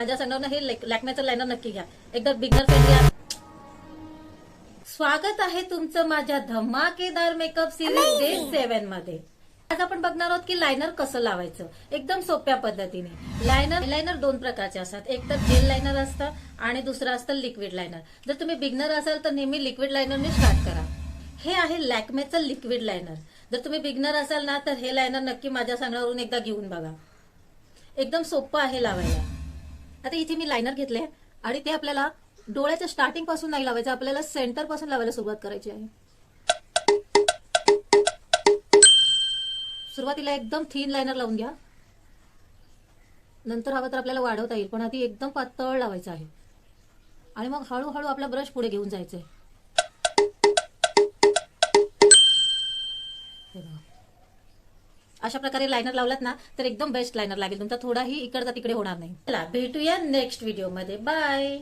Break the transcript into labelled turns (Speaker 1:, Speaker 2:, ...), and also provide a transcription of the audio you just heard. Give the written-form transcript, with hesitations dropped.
Speaker 1: माझ्या सांगणार हे लॅक्मेचं लायनर नक्की घ्या, एकदम बिगनर फ्रेंडली आहे. स्वागत आहे तुमचं माझ्या धमाकेदार मेकअप सिरीज डे 7 मध्ये. आज आपण बघणार आहोत की लायनर कसं लावायचं एकदम सोप्या पद्धतीने. लायनर दोन प्रकारचे असतात, एक तर जेल लायनर असतं आणि दुसरं असतं लिक्विड लायनर. जर तुम्ही बिगनर असाल तर नेहमी लिक्विड लायनरने स्टार्ट करा. हे आहे लॅक्मेचं लिक्विड लायनर. जर तुम्ही बिगनर असाल ना तर हे लायनर नक्की माझ्या सांगण्यावरून एकदा घेऊन बघा. एकदम सोपं आहे लावायला. आता इथे मी लायनर घेतले आणि ते आपल्याला डोळ्याच्या स्टार्टिंग पासून नाही लावायचं, आपल्याला सेंटर पासून लावायला सुरुवात करायची आहे. सुरुवातीला एकदम थिन लायनर लावून घ्या, नंतर हवं तर आपल्याला वाढवता येईल, पण आधी एकदम पातळ लावायचं आहे आणि मग हळूहळू आपला ब्रश पुढे घेऊन जायचंय. अशा प्रकारे लायनर लावलात ना तर एकदम बेस्ट लायनर लागेल तुमचा, थोडाही इकडचा तिकडे होणार नाही. चला भेटूया नेक्स्ट व्हिडिओ मध्ये. बाय.